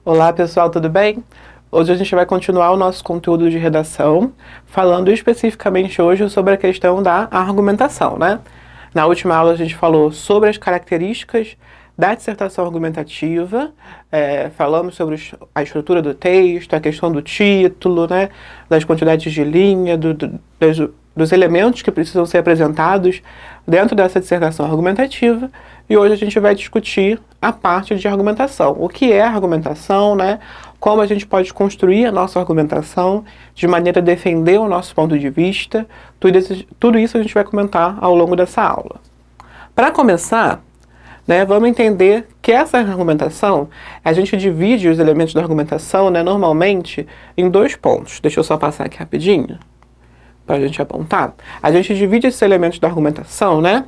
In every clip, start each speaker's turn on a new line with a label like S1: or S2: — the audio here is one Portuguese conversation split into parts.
S1: Olá pessoal, tudo bem? Hoje a gente vai continuar o nosso conteúdo de redação, falando especificamente hoje sobre a questão da argumentação, né? Na última aula a gente falou sobre as características da dissertação argumentativa, falamos sobre a estrutura do texto, a questão do título, né? Das quantidades de linha, dos elementos que precisam ser apresentados dentro dessa dissertação argumentativa. E hoje a gente vai discutir a parte de argumentação. O que é argumentação, né? Como a gente pode construir a nossa argumentação de maneira a defender o nosso ponto de vista. Tudo isso a gente vai comentar ao longo dessa aula. Para começar, né, vamos entender que essa argumentação, a gente divide os elementos da argumentação, né, normalmente em dois pontos. Deixa eu só passar aqui rapidinho para a gente apontar. A gente divide esses elementos da argumentação, né,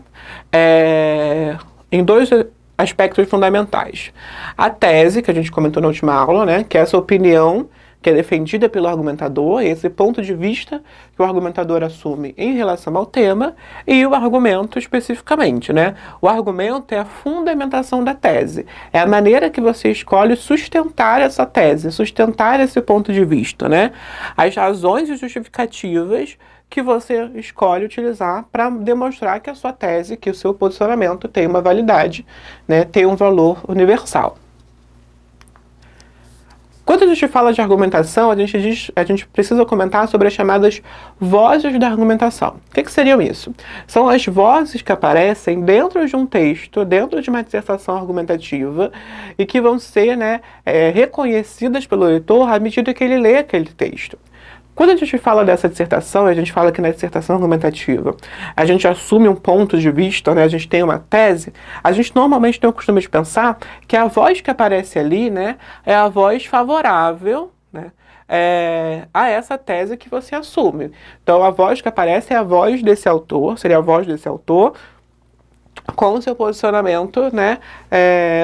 S1: em dois aspectos fundamentais. A tese, que a gente comentou na última aula, né, que é essa opinião que é defendida pelo argumentador, esse ponto de vista que o argumentador assume em relação ao tema, e o argumento especificamente, né? O argumento é a fundamentação da tese, é a maneira que você escolhe sustentar essa tese, sustentar esse ponto de vista, né? As razões e justificativas que você escolhe utilizar para demonstrar que a sua tese, que o seu posicionamento tem uma validade, né, tem um valor universal. Quando a gente fala de argumentação, a gente precisa comentar sobre as chamadas vozes da argumentação. O que seriam isso? São as vozes que aparecem dentro de um texto, dentro de uma dissertação argumentativa, e que vão ser, né, reconhecidas pelo leitor à medida que ele lê aquele texto. Quando a gente fala dessa dissertação, a gente fala que na dissertação argumentativa a gente assume um ponto de vista, né, a gente tem uma tese, a gente normalmente tem o costume de pensar que a voz que aparece ali, né, é a voz favorável, né, a essa tese que você assume. Então a voz que aparece é a voz desse autor, seria a voz desse autor, com o seu posicionamento, né,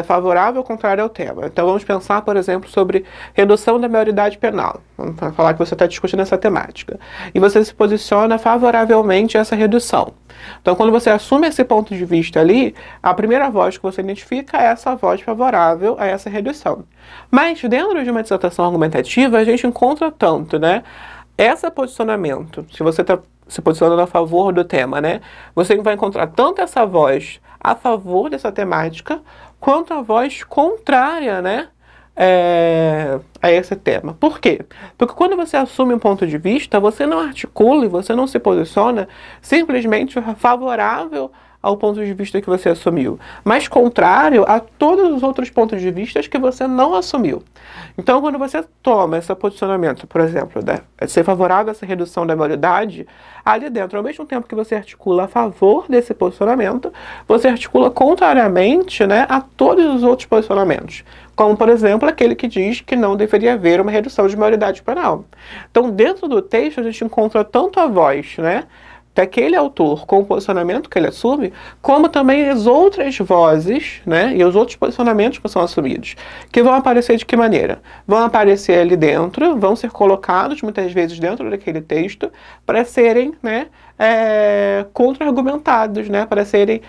S1: favorável ou contrário ao tema. Então vamos pensar, por exemplo, sobre redução da maioridade penal. Vamos falar que você está discutindo essa temática. E você se posiciona favoravelmente a essa redução. Então quando você assume esse ponto de vista ali, a primeira voz que você identifica é essa voz favorável a essa redução. Mas dentro de uma dissertação argumentativa, a gente encontra tanto, né, esse posicionamento, se você está se posicionando a favor do tema, né? Você vai encontrar tanto essa voz a favor dessa temática, quanto a voz contrária, né, a esse tema. Por quê? Porque quando você assume um ponto de vista, você não articula e você não se posiciona simplesmente favorável ao ponto de vista que você assumiu, mas contrário a todos os outros pontos de vista que você não assumiu. Então, quando você toma esse posicionamento, por exemplo, de ser favorável a essa redução da maioridade, ali dentro, ao mesmo tempo que você articula a favor desse posicionamento, você articula contrariamente, né, a todos os outros posicionamentos. Como, por exemplo, aquele que diz que não deveria haver uma redução de maioridade penal. Então, dentro do texto, a gente encontra tanto a voz, né, daquele autor com o posicionamento que ele assume, como também as outras vozes, né, e os outros posicionamentos que são assumidos, que vão aparecer de que maneira? Vão aparecer ali dentro, vão ser colocados muitas vezes dentro daquele texto para serem, né, contra-argumentados, né, para serem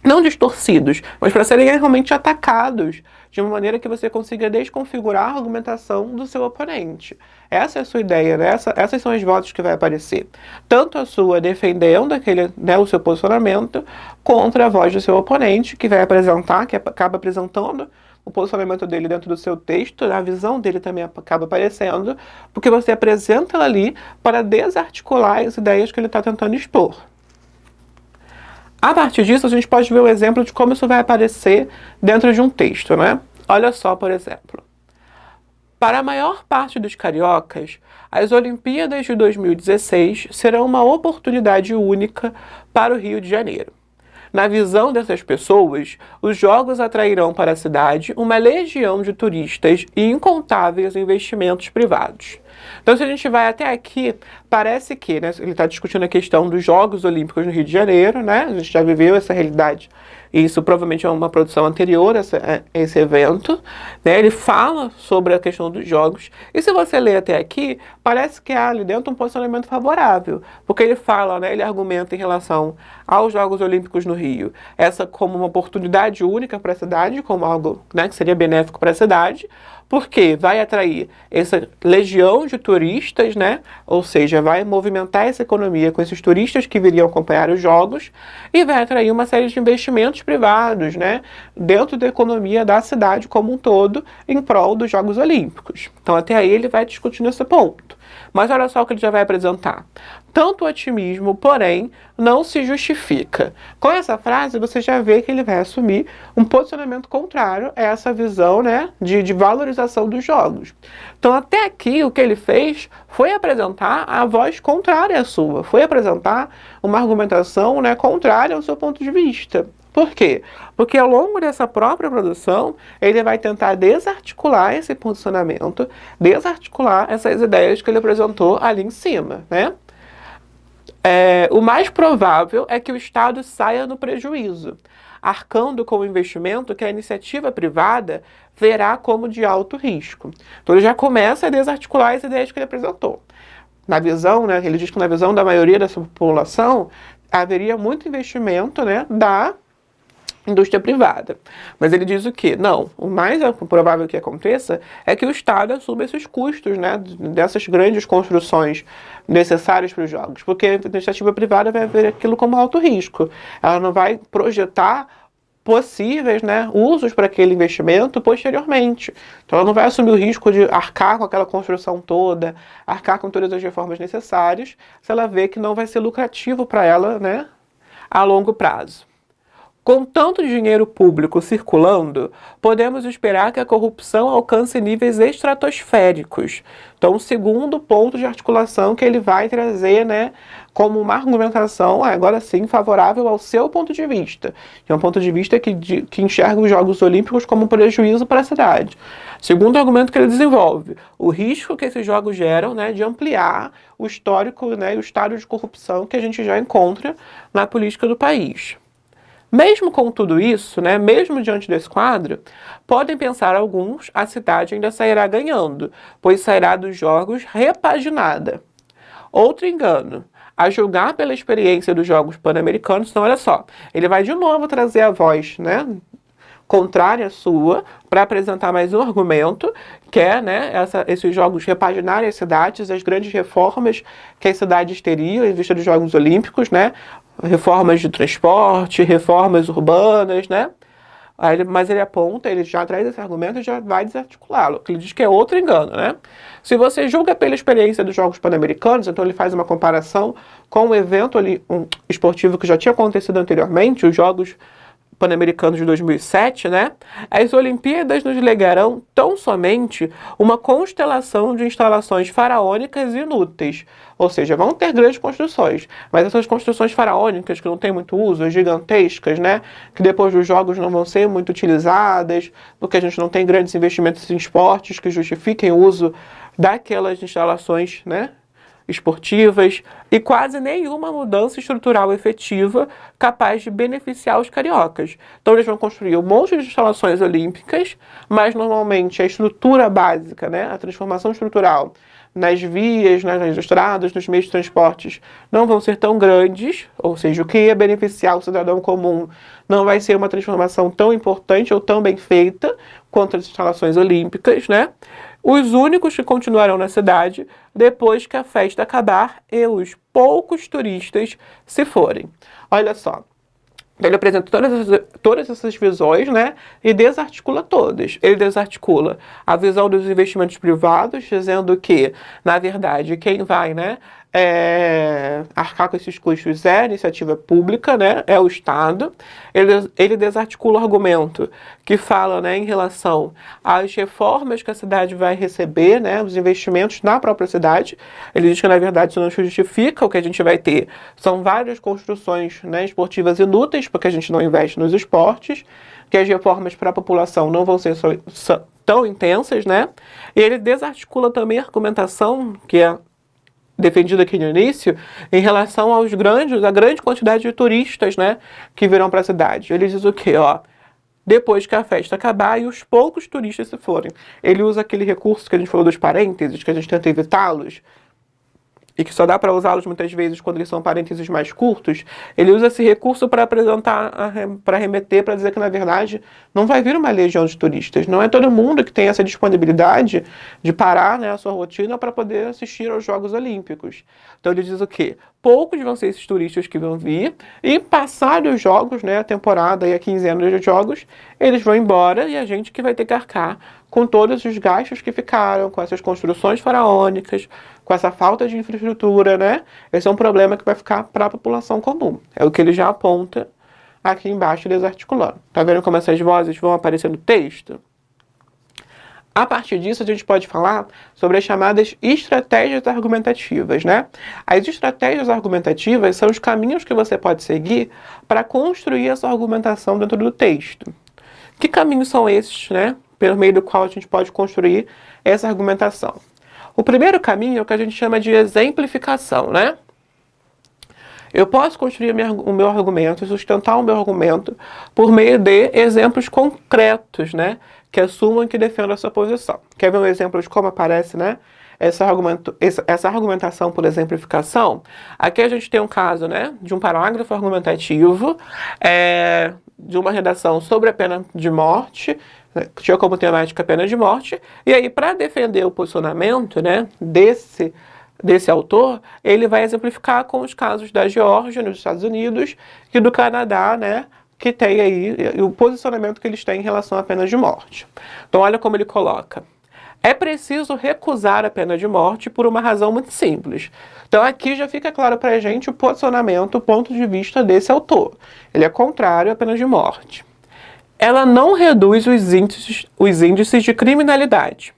S1: não distorcidos, mas para serem realmente atacados de uma maneira que você consiga desconfigurar a argumentação do seu oponente. Essa é a sua ideia, né? Essas são as vozes que vai aparecer. Tanto a sua defendendo né, o seu posicionamento, contra a voz do seu oponente, que vai apresentar, que acaba apresentando o posicionamento dele dentro do seu texto, a visão dele também acaba aparecendo, porque você apresenta ela ali para desarticular as ideias que ele está tentando expor. A partir disso, a gente pode ver o exemplo de como isso vai aparecer dentro de um texto, né? Olha só, por exemplo. Para a maior parte dos cariocas, as Olimpíadas de 2016 serão uma oportunidade única para o Rio de Janeiro. Na visão dessas pessoas, os Jogos atrairão para a cidade uma legião de turistas e incontáveis investimentos privados. Então, se a gente vai até aqui, parece que, né, ele está discutindo a questão dos Jogos Olímpicos no Rio de Janeiro, né? A gente já viveu essa realidade isso provavelmente é uma produção anterior a esse evento, né? Ele fala sobre a questão dos jogos, e se você ler até aqui, parece que há ali dentro um posicionamento favorável, porque ele fala, né, ele argumenta em relação aos Jogos Olímpicos no Rio, essa como uma oportunidade única para a cidade, como algo, né, que seria benéfico para a cidade, porque vai atrair essa legião de turistas, né? Ou seja, vai movimentar essa economia com esses turistas que viriam acompanhar os jogos e vai atrair uma série de investimentos privados, né? Dentro da economia da cidade como um todo, em prol dos Jogos Olímpicos. Então, até aí ele vai discutindo esse ponto. Mas olha só o que ele já vai apresentar. Tanto otimismo, porém, não se justifica. Com essa frase, você já vê que ele vai assumir um posicionamento contrário a essa visão, né, de valorização dos jogos. Então, até aqui, o que ele fez foi apresentar a voz contrária à sua, foi apresentar uma argumentação, né, contrária ao seu ponto de vista. Por quê? Porque ao longo dessa própria produção, ele vai tentar desarticular esse posicionamento, desarticular essas ideias que ele apresentou ali em cima, né? O mais provável é que o Estado saia no prejuízo, arcando com o investimento que a iniciativa privada verá como de alto risco. Então ele já começa a desarticular as ideias que ele apresentou. Na visão, né, ele diz que na visão da maioria dessa população, haveria muito investimento, né, da indústria privada. Mas ele diz o quê? Não, o mais provável que aconteça é que o Estado assuma esses custos, né, dessas grandes construções necessárias para os jogos, porque a iniciativa privada vai ver aquilo como alto risco. Ela não vai projetar possíveis, né, usos para aquele investimento posteriormente. Então ela não vai assumir o risco de arcar com aquela construção toda, arcar com todas as reformas necessárias, se ela vê que não vai ser lucrativo para ela, né, a longo prazo. Com tanto dinheiro público circulando, podemos esperar que a corrupção alcance níveis estratosféricos. Então, o segundo ponto de articulação que ele vai trazer, né, como uma argumentação, agora sim, favorável ao seu ponto de vista. Que é um ponto de vista que enxerga os Jogos Olímpicos como um prejuízo para a cidade. Segundo argumento que ele desenvolve, o risco que esses jogos geram, né, de ampliar o histórico, né, e o estado de corrupção que a gente já encontra na política do país. Mesmo com tudo isso, né, mesmo diante desse quadro, podem pensar alguns, a cidade ainda sairá ganhando, pois sairá dos jogos repaginada. Outro engano, a julgar pela experiência dos Jogos Pan-Americanos, então olha só, ele vai de novo trazer a voz, né, contrária à sua, para apresentar mais um argumento, que é, né, esses jogos repaginarem as cidades, as grandes reformas que as cidades teriam em vista dos Jogos Olímpicos, né, reformas de transporte, reformas urbanas, né? Mas ele aponta, ele já traz esse argumento e já vai desarticulá-lo. Ele diz que é outro engano, né? Se você julga pela experiência dos Jogos Pan-Americanos, então ele faz uma comparação com um evento ali, esportivo que já tinha acontecido anteriormente, os Jogos Pan-Americanos de 2007, né? As Olimpíadas nos legarão tão somente uma constelação de instalações faraônicas inúteis. Ou seja, vão ter grandes construções, mas essas construções faraônicas que não têm muito uso, gigantescas, né? Que depois dos jogos não vão ser muito utilizadas, porque a gente não tem grandes investimentos em esportes que justifiquem o uso daquelas instalações, né, esportivas, e quase nenhuma mudança estrutural efetiva capaz de beneficiar os cariocas. Então eles vão construir um monte de instalações olímpicas, mas normalmente a estrutura básica, né, a transformação estrutural nas vias, nas estradas, nos meios de transportes, não vão ser tão grandes, ou seja, o que ia beneficiar o cidadão comum não vai ser uma transformação tão importante ou tão bem feita quanto as instalações olímpicas, né? Os únicos que continuarão na cidade depois que a festa acabar e os poucos turistas se forem. Olha só. Ele apresenta todas essas visões, né, e desarticula todas. Ele desarticula a visão dos investimentos privados, dizendo que, na verdade, quem vai, né, arcar com esses custos é a iniciativa pública, né, é o Estado. Ele desarticula o argumento que fala, né, em relação às reformas que a cidade vai receber, né, os investimentos na própria cidade. Ele diz que, na verdade, isso não justifica. O que a gente vai ter são várias construções, né, esportivas inúteis, porque a gente não investe nos esportes, que as reformas para a população não vão ser tão intensas, né? E ele desarticula também a argumentação, que é defendido aqui no início, em relação à grande quantidade de turistas, né, que virão para a cidade. Ele diz o quê, ó? Depois que a festa acabar e os poucos turistas se forem. Ele usa aquele recurso que a gente falou dos parênteses, que a gente tenta evitá-los, e que só dá para usá-los muitas vezes quando eles são parênteses mais curtos. Ele usa esse recurso para apresentar, para remeter, para dizer que, na verdade, não vai vir uma legião de turistas. Não é todo mundo que tem essa disponibilidade de parar, né, a sua rotina para poder assistir aos Jogos Olímpicos. Então ele diz o quê? Poucos vão ser esses turistas que vão vir, e passados os jogos, né, a temporada e a quinzena de jogos, eles vão embora e a gente que vai ter que arcar com todos os gastos que ficaram, com essas construções faraônicas, com essa falta de infraestrutura, né? Esse é um problema que vai ficar para a população comum. É o que ele já aponta aqui embaixo, desarticulando. Tá vendo como essas vozes vão aparecer no texto? A partir disso, a gente pode falar sobre as chamadas estratégias argumentativas, né? As estratégias argumentativas são os caminhos que você pode seguir para construir essa argumentação dentro do texto. Que caminhos são esses, né? Pelo meio do qual a gente pode construir essa argumentação. O primeiro caminho é o que a gente chama de exemplificação, né? Eu posso construir o meu argumento, sustentar o meu argumento por meio de exemplos concretos, né? Que assumam e que defendam a sua posição. Quer ver um exemplo de como aparece, né? Essa argumentação por exemplificação? Aqui a gente tem um caso, né? De um parágrafo argumentativo, de uma redação sobre a pena de morte, tinha como temática a pena de morte, e aí para defender o posicionamento, né, desse autor, ele vai exemplificar com os casos da Geórgia, nos Estados Unidos, e do Canadá, né, que tem aí o posicionamento que eles têm em relação à pena de morte. Então olha como ele coloca. É preciso recusar a pena de morte por uma razão muito simples. Então aqui já fica claro para a gente o posicionamento, o ponto de vista desse autor. Ele é contrário à pena de morte. Ela não reduz os índices de criminalidade.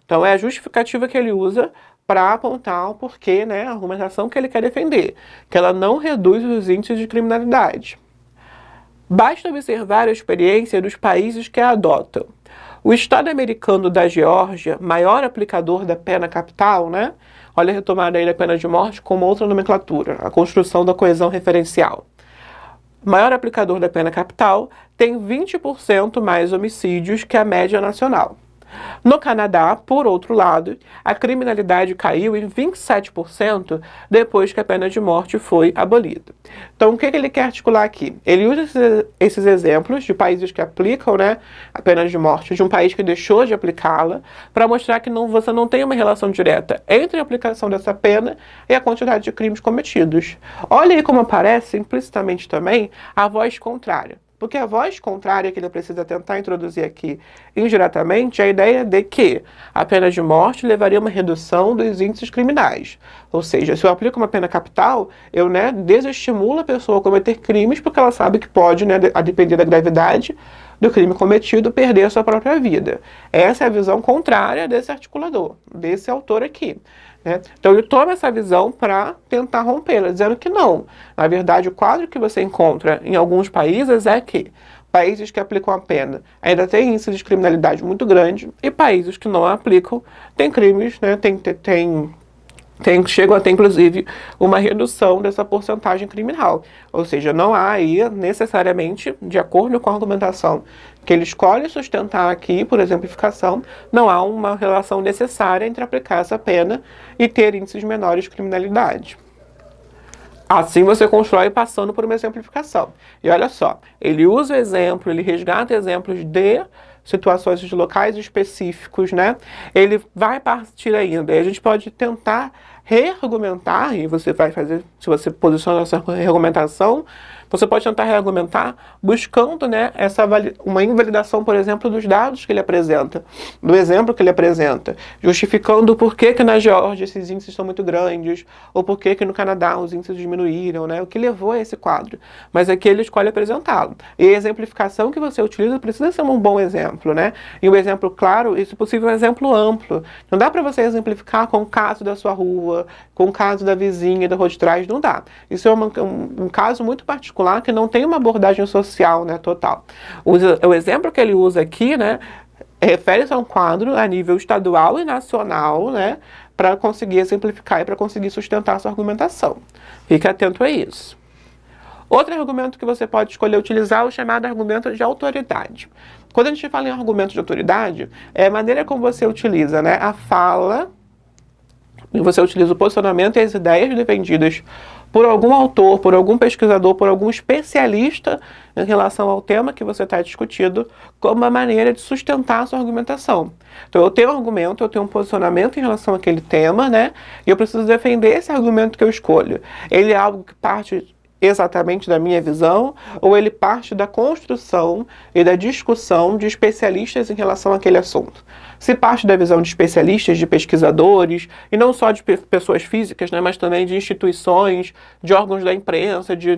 S1: Então é a justificativa que ele usa para apontar o porquê, né, a argumentação que ele quer defender, que ela não reduz os índices de criminalidade. Basta observar a experiência dos países que a adotam. O Estado americano da Geórgia, maior aplicador da pena capital, né, olha a retomada aí da pena de morte como outra nomenclatura, a construção da coesão referencial. Maior aplicador da pena capital, tem 20% mais homicídios que a média nacional. No Canadá, por outro lado, a criminalidade caiu em 27% depois que a pena de morte foi abolida. Então, o que ele quer articular aqui? Ele usa esses exemplos de países que aplicam, né, a pena de morte, de um país que deixou de aplicá-la, para mostrar que você não tem uma relação direta entre a aplicação dessa pena e a quantidade de crimes cometidos. Olha aí como aparece implicitamente também a voz contrária. Porque a voz contrária que ele precisa tentar introduzir aqui indiretamente é a ideia de que a pena de morte levaria a uma redução dos índices criminais. Ou seja, se eu aplico uma pena capital, eu, né, desestimulo a pessoa a cometer crimes porque ela sabe que pode, né, a depender da gravidade do crime cometido, perder a sua própria vida. Essa é a visão contrária desse articulador, desse autor aqui. Então ele toma essa visão para tentar rompê-la, dizendo que não. Na verdade, o quadro que você encontra em alguns países é que países que aplicam a pena ainda têm índice de criminalidade muito grande e países que não a aplicam têm crimes, né, chegam a ter, inclusive, uma redução dessa porcentagem criminal. Ou seja, não há aí, necessariamente, de acordo com a argumentação que ele escolhe sustentar aqui, por exemplificação, não há uma relação necessária entre aplicar essa pena e ter índices menores de criminalidade. Assim você constrói passando por uma exemplificação. E olha só, ele usa o exemplo, ele resgata exemplos de situações de locais específicos, né? Ele vai partir ainda, e a gente pode tentar reargumentar, e você vai fazer, se você posiciona essa reargumentação, você pode tentar reargumentar buscando, né, uma invalidação, por exemplo, dos dados que ele apresenta, do exemplo que ele apresenta, justificando o porquê que na Geórgia esses índices são muito grandes, ou porquê que no Canadá os índices diminuíram, né, o que levou a esse quadro. Mas aqui ele escolhe apresentá-lo. E a exemplificação que você utiliza precisa ser um bom exemplo, né? E um exemplo claro, e se possível um exemplo amplo. Não dá para você exemplificar com o caso da sua rua, com o caso da vizinha, da rua de trás, não dá. Isso é um caso muito particular que não tem uma abordagem social, né, total. O exemplo que ele usa aqui, né, refere-se a um quadro a nível estadual e nacional, né, para conseguir exemplificar e para conseguir sustentar a sua argumentação. Fique atento a isso. Outro argumento que você pode escolher utilizar é o chamado argumento de autoridade. Quando a gente fala em argumento de autoridade, é a maneira como você utiliza, né, a fala, e você utiliza o posicionamento e as ideias defendidas por algum autor, por algum pesquisador, por algum especialista em relação ao tema que você está discutindo, como uma maneira de sustentar a sua argumentação. Então, eu tenho um argumento, eu tenho um posicionamento em relação àquele tema, né? E eu preciso defender esse argumento que eu escolho. Ele é algo que parte exatamente da minha visão, ou ele parte da construção e da discussão de especialistas em relação àquele assunto. Se parte da visão de especialistas, de pesquisadores, e não só de pessoas físicas, né, mas também de instituições, de órgãos da imprensa, de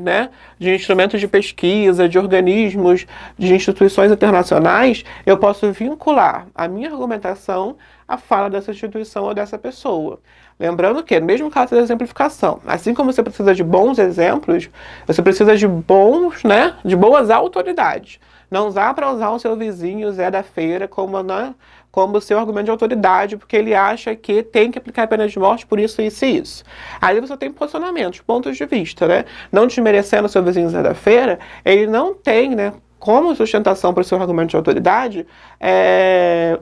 S1: instrumentos de pesquisa, de organismos, de instituições internacionais, eu posso vincular a minha argumentação à fala dessa instituição ou dessa pessoa. Lembrando que, no mesmo caso da exemplificação, assim como você precisa de bons exemplos, você precisa de de boas autoridades. Não usar para usar o seu vizinho Zé da feira como seu argumento de autoridade, porque ele acha que tem que aplicar a pena de morte por isso, isso e isso. Aí você tem posicionamentos, pontos de vista, né? Não desmerecendo o seu vizinho Zé da feira, ele não tem, né, como sustentação para o seu argumento de autoridade,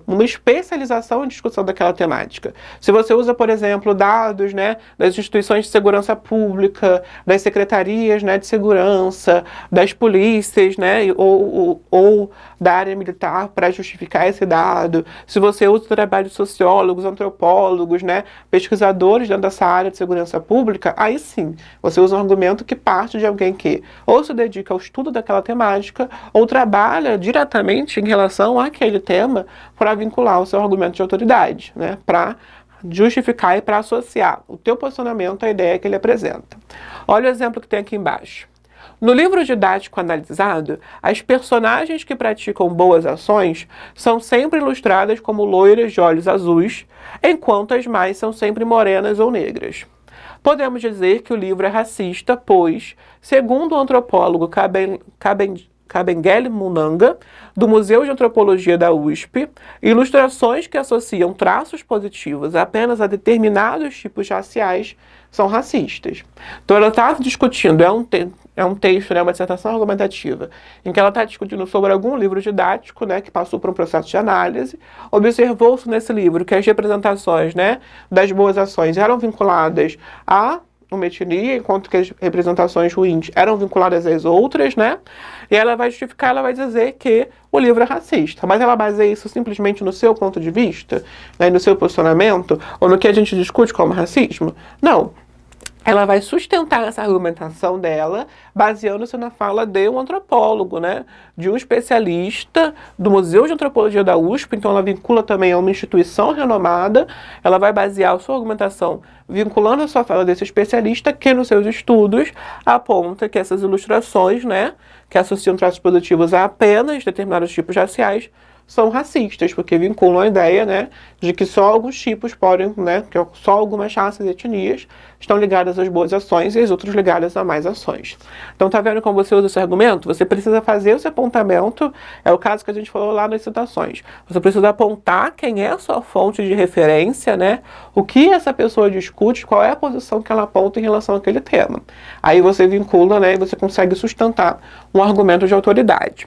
S1: uma especialização em discussão daquela temática. Se você usa, por exemplo, dados, né, das instituições de segurança pública, das secretarias, né, de segurança, das polícias, né, ou da área militar para justificar esse dado, se você usa o trabalho de sociólogos, antropólogos, né, pesquisadores dentro dessa área de segurança pública, aí sim, você usa um argumento que parte de alguém que ou se dedica ao estudo daquela temática, ou trabalha diretamente em relação àquele tema para vincular o seu argumento de autoridade, né? Para justificar e para associar o teu posicionamento à ideia que ele apresenta. Olha o exemplo que tem aqui embaixo. No livro didático analisado, as personagens que praticam boas ações são sempre ilustradas como loiras de olhos azuis, enquanto as mais são sempre morenas ou negras. Podemos dizer que o livro é racista, pois, segundo o antropólogo Kabengele Munanga, do Museu de Antropologia da USP, ilustrações que associam traços positivos apenas a determinados tipos raciais são racistas. Então ela está discutindo, é um texto, né, uma dissertação argumentativa, em que ela está discutindo sobre algum livro didático, né, que passou por um processo de análise. Observou-se nesse livro que as representações, né, das boas ações eram vinculadas a uma etnia, enquanto que as representações ruins eram vinculadas às outras, né? E ela vai justificar, ela vai dizer que o livro é racista. Mas ela baseia isso simplesmente no seu ponto de vista, né, no seu posicionamento, ou no que a gente discute como racismo? Não. Ela vai sustentar essa argumentação dela baseando-se na fala de um antropólogo, né? De um especialista do Museu de Antropologia da USP, então ela vincula também a uma instituição renomada. Ela vai basear a sua argumentação vinculando a sua fala desse especialista que nos seus estudos aponta que essas ilustrações, né, que associam traços positivos a apenas determinados tipos raciais, são racistas, porque vinculam a ideia, né, de que só alguns tipos podem, né, que só algumas raças e etnias estão ligadas às boas ações e as outras ligadas a mais ações. Então, tá vendo como você usa esse argumento? Você precisa fazer esse apontamento, é o caso que a gente falou lá nas citações. Você precisa apontar quem é a sua fonte de referência, né, o que essa pessoa discute, qual é a posição que ela aponta em relação àquele tema. Aí você vincula, né, e você consegue sustentar um argumento de autoridade.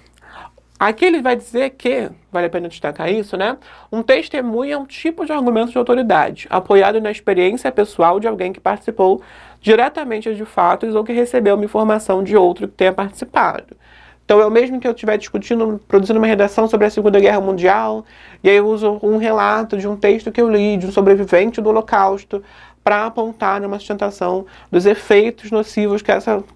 S1: Aqui ele vai dizer que, vale a pena destacar isso, né? Um testemunho é um tipo de argumento de autoridade, apoiado na experiência pessoal de alguém que participou diretamente de fatos ou que recebeu uma informação de outro que tenha participado. Então, eu mesmo que eu estiver discutindo, produzindo uma redação sobre a Segunda Guerra Mundial, e aí eu uso um relato de um texto que eu li, de um sobrevivente do Holocausto, para apontar numa sustentação dos efeitos nocivos que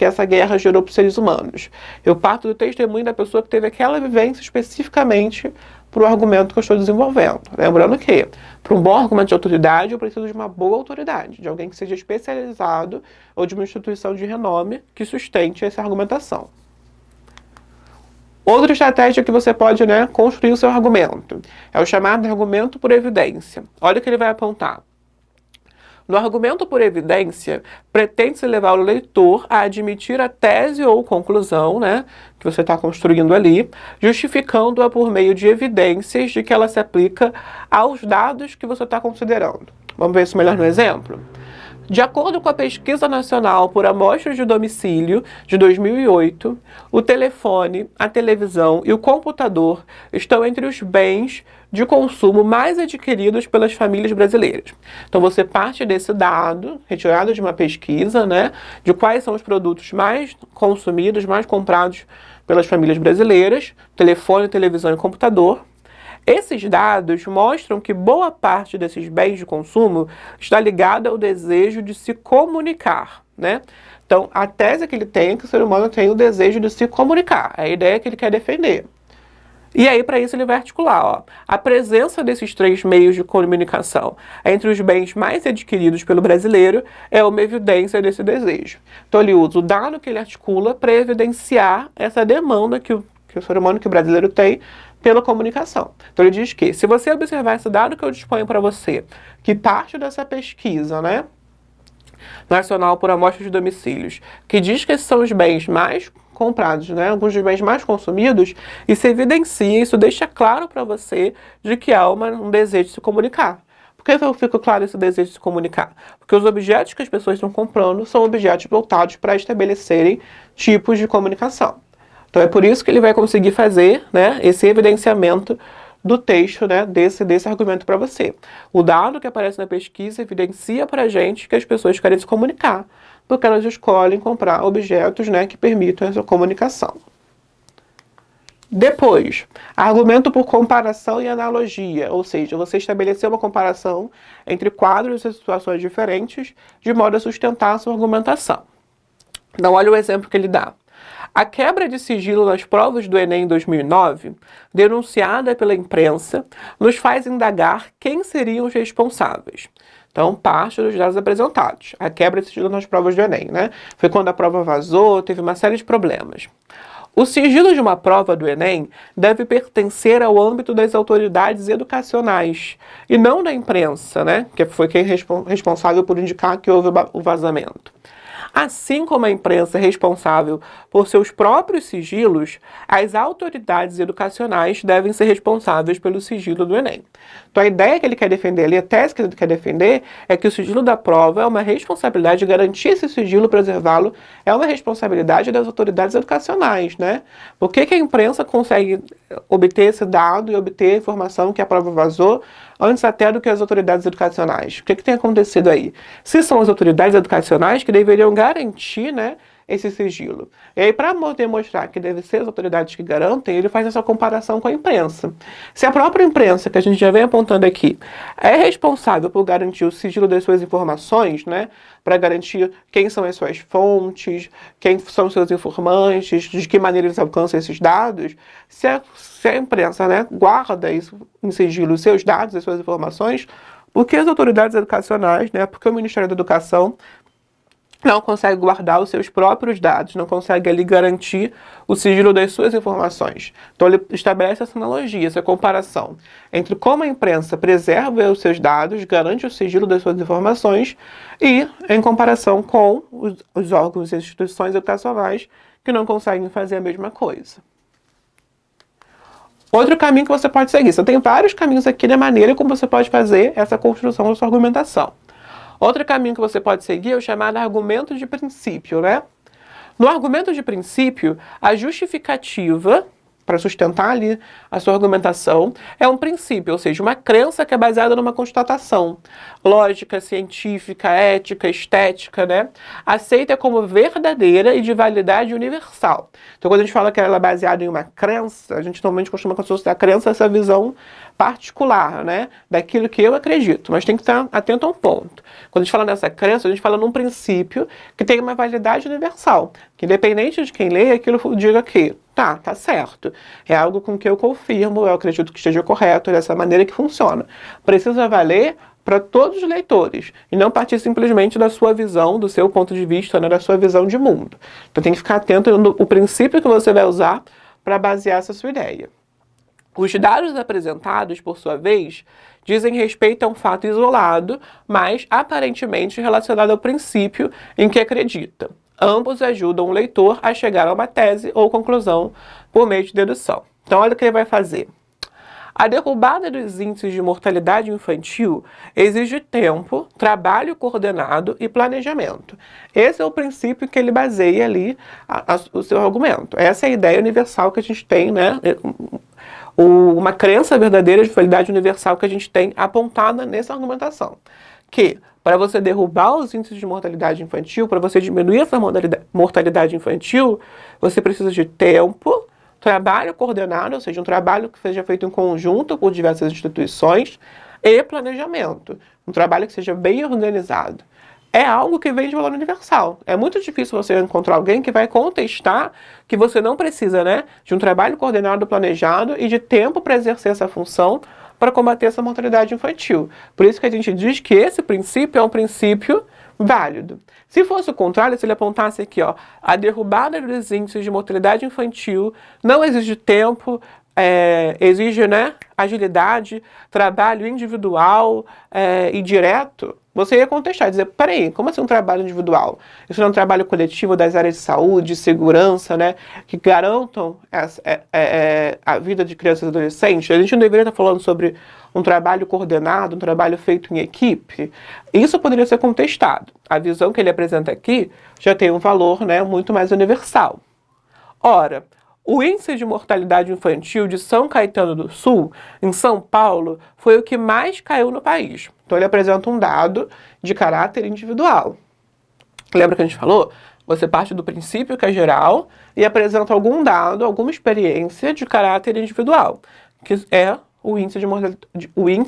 S1: essa guerra gerou para os seres humanos. Eu parto do testemunho da pessoa que teve aquela vivência especificamente para o argumento que eu estou desenvolvendo. Lembrando que, para um bom argumento de autoridade, eu preciso de uma boa autoridade, de alguém que seja especializado ou de uma instituição de renome que sustente essa argumentação. Outra estratégia que você pode, né, construir o seu argumento é o chamado argumento por evidência. Olha o que ele vai apontar. No argumento por evidência, pretende-se levar o leitor a admitir a tese ou conclusão, né, que você está construindo ali, justificando-a por meio de evidências de que ela se aplica aos dados que você está considerando. Vamos ver isso melhor no exemplo? De acordo com a Pesquisa Nacional por Amostras de Domicílio de 2008, o telefone, a televisão e o computador estão entre os bens de consumo mais adquiridos pelas famílias brasileiras. Então você parte desse dado, retirado de uma pesquisa, né, de quais são os produtos mais consumidos, mais comprados pelas famílias brasileiras, telefone, televisão e computador. Esses dados mostram que boa parte desses bens de consumo está ligada ao desejo de se comunicar, né? Então, a tese que ele tem é que o ser humano tem o desejo de se comunicar, é a ideia que ele quer defender. E aí, para isso, ele vai articular, ó, a presença desses 3 meios de comunicação entre os bens mais adquiridos pelo brasileiro é uma evidência desse desejo. Então, ele usa o dado que ele articula para evidenciar essa demanda que o ser humano, que o brasileiro tem, pela comunicação. Então ele diz que, se você observar esse dado que eu disponho para você, que parte dessa pesquisa, né, nacional por amostras de domicílios, que diz que esses são os bens mais comprados, né, alguns dos bens mais consumidos, isso evidencia, isso deixa claro para você de que há um desejo de se comunicar. Por que eu fico claro esse desejo de se comunicar? Porque os objetos que as pessoas estão comprando são objetos voltados para estabelecerem tipos de comunicação. Então é por isso que ele vai conseguir fazer, né, esse evidenciamento do texto, né, desse argumento para você. O dado que aparece na pesquisa evidencia para a gente que as pessoas querem se comunicar, porque elas escolhem comprar objetos, né, que permitam essa comunicação. Depois, argumento por comparação e analogia, ou seja, você estabeleceu uma comparação entre quadros e situações diferentes de modo a sustentar a sua argumentação. Então olha o exemplo que ele dá. A quebra de sigilo nas provas do Enem 2009, denunciada pela imprensa, nos faz indagar quem seriam os responsáveis. Então, parte dos dados apresentados. A quebra de sigilo nas provas do Enem, né? Foi quando a prova vazou, teve uma série de problemas. O sigilo de uma prova do Enem deve pertencer ao âmbito das autoridades educacionais e não da imprensa, né? Que foi quem responsável por indicar que houve o vazamento. Assim como a imprensa é responsável por seus próprios sigilos, as autoridades educacionais devem ser responsáveis pelo sigilo do Enem. Então a ideia que ele quer defender ali, a tese que ele quer defender, é que o sigilo da prova é uma responsabilidade, garantir esse sigilo, preservá-lo, é uma responsabilidade das autoridades educacionais, né? Por que a imprensa consegue obter esse dado e obter a informação que a prova vazou antes até do que as autoridades educacionais? O que tem acontecido aí? Se são as autoridades educacionais que deveriam garantir, né, esse sigilo. E aí, para demonstrar que deve ser as autoridades que garantem, ele faz essa comparação com a imprensa. Se a própria imprensa, que a gente já vem apontando aqui, é responsável por garantir o sigilo das suas informações, né, para garantir quem são as suas fontes, quem são os seus informantes, de que maneira eles alcançam esses dados, se a imprensa, né, guarda isso em sigilo, os seus dados, as suas informações, por que as autoridades educacionais, né, porque o Ministério da Educação não consegue guardar os seus próprios dados, não consegue ali garantir o sigilo das suas informações. Então ele estabelece essa analogia, essa comparação entre como a imprensa preserva os seus dados, garante o sigilo das suas informações e em comparação com os órgãos e instituições educacionais que não conseguem fazer a mesma coisa. Outro caminho que você pode seguir, você tem vários caminhos aqui da maneira como você pode fazer essa construção da sua argumentação. Outro caminho que você pode seguir é o chamado argumento de princípio, né? No argumento de princípio, a justificativa para sustentar ali a sua argumentação é um princípio, ou seja, uma crença que é baseada numa constatação lógica, científica, ética, estética, né? Aceita como verdadeira e de validade universal. Então, quando a gente fala que ela é baseada em uma crença, a gente normalmente costuma associar a crença a essa visão particular, né, daquilo que eu acredito, mas tem que estar atento a um ponto. Quando a gente fala nessa crença, a gente fala num princípio que tem uma validade universal, que independente de quem lê, aquilo diga que tá certo, é algo com que eu confirmo, eu acredito que esteja correto, é dessa maneira que funciona. Precisa valer para todos os leitores, e não partir simplesmente da sua visão, do seu ponto de vista, né, da sua visão de mundo. Então tem que ficar atento no princípio que você vai usar para basear essa sua ideia. Os dados apresentados, por sua vez, dizem respeito a um fato isolado, mas aparentemente relacionado ao princípio em que acredita. Ambos ajudam o leitor a chegar a uma tese ou conclusão por meio de dedução. Então, olha o que ele vai fazer. A derrubada dos índices de mortalidade infantil exige tempo, trabalho coordenado e planejamento. Esse é o princípio que ele baseia ali o seu argumento. Essa é a ideia universal que a gente tem, né? Uma crença verdadeira de validade universal que a gente tem apontada nessa argumentação. Que para você derrubar os índices de mortalidade infantil, para você diminuir essa mortalidade infantil, você precisa de tempo, trabalho coordenado, ou seja, um trabalho que seja feito em conjunto por diversas instituições, e planejamento, um trabalho que seja bem organizado. É algo que vem de valor universal. É muito difícil você encontrar alguém que vai contestar que você não precisa, né, de um trabalho coordenado, planejado e de tempo para exercer essa função para combater essa mortalidade infantil. Por isso que a gente diz que esse princípio é um princípio válido. Se fosse o contrário, se ele apontasse aqui, ó, a derrubada dos índices de mortalidade infantil não exige tempo, exige, né, agilidade, trabalho individual e direto, você ia contestar, dizer, peraí, como assim um trabalho individual? Isso não é um trabalho coletivo das áreas de saúde, segurança, né, que garantam a vida de crianças e adolescentes? A gente não deveria estar falando sobre um trabalho coordenado, um trabalho feito em equipe? Isso poderia ser contestado. A visão que ele apresenta aqui já tem um valor, né, muito mais universal. Ora, o índice de mortalidade infantil de São Caetano do Sul, em São Paulo, foi o que mais caiu no país. Então ele apresenta um dado de caráter individual. Lembra que a gente falou? Você parte do princípio que é geral e apresenta algum dado, alguma experiência de caráter individual, que é o índice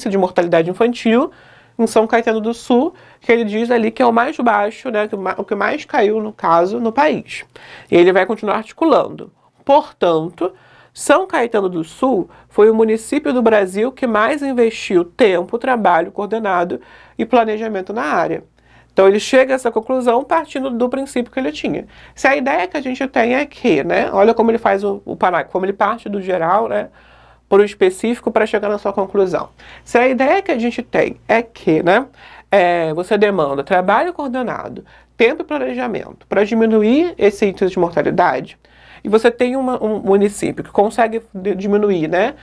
S1: de mortalidade infantil em São Caetano do Sul, que ele diz ali que é o mais baixo, né, o que mais caiu, no caso, no país. E ele vai continuar articulando. Portanto, São Caetano do Sul foi o município do Brasil que mais investiu tempo, trabalho coordenado e planejamento na área. Então ele chega a essa conclusão partindo do princípio que ele tinha. Se a ideia que a gente tem é que, né, olha como ele faz o parágrafo, como ele parte do geral, né, para o específico para chegar na sua conclusão. Se a ideia que a gente tem é que, né, você demanda trabalho coordenado, tempo e planejamento para diminuir esse índice de mortalidade, e você tem um município que consegue diminuir, né?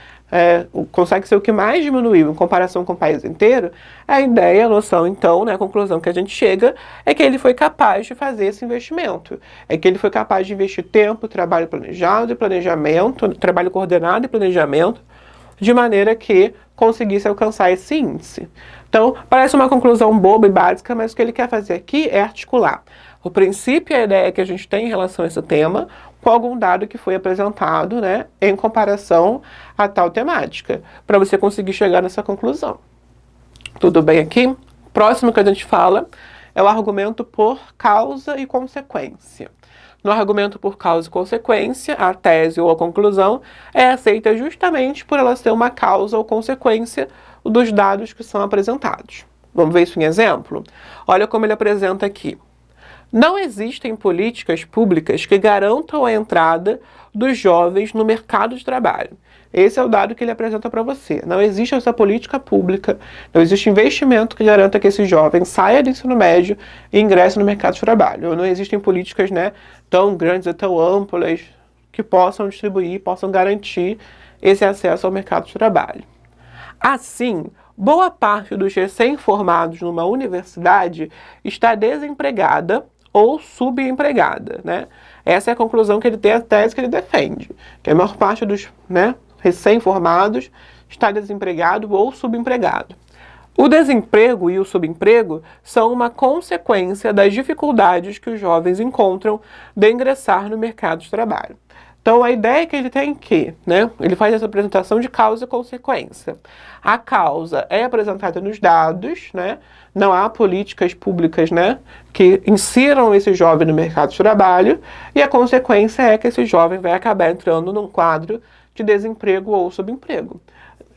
S1: Consegue ser o que mais diminuiu em comparação com o país inteiro, a ideia, a noção, então, né, a conclusão que a gente chega é que ele foi capaz de fazer esse investimento. É que ele foi capaz de investir tempo, trabalho planejado e planejamento, trabalho coordenado e planejamento, de maneira que conseguisse alcançar esse índice. Então, parece uma conclusão boba e básica, mas o que ele quer fazer aqui é articular o princípio e a ideia que a gente tem em relação a esse tema com algum dado que foi apresentado, né, em comparação a tal temática, para você conseguir chegar nessa conclusão. Tudo bem aqui? Próximo que a gente fala é o argumento por causa e consequência. No argumento por causa e consequência, a tese ou a conclusão é aceita justamente por ela ser uma causa ou consequência dos dados que são apresentados. Vamos ver isso em exemplo? Olha como ele apresenta aqui. Não existem políticas públicas que garantam a entrada dos jovens no mercado de trabalho. Esse é o dado que ele apresenta para você. Não existe essa política pública, não existe investimento que garanta que esse jovem saia do ensino médio e ingresse no mercado de trabalho. Ou não existem políticas, né, tão grandes e tão amplas que possam distribuir, possam garantir esse acesso ao mercado de trabalho. Assim, boa parte dos recém-formados numa universidade está desempregada ou subempregada, né? Essa é a conclusão que ele tem, a tese que ele defende, que a maior parte dos, né, recém-formados está desempregado ou subempregado. O desemprego e o subemprego são uma consequência das dificuldades que os jovens encontram de ingressar no mercado de trabalho. Então, a ideia que ele tem que, né, ele faz essa apresentação de causa e consequência. A causa é apresentada nos dados, né, não há políticas públicas, né, que insiram esse jovem no mercado de trabalho, e a consequência é que esse jovem vai acabar entrando num quadro de desemprego ou subemprego.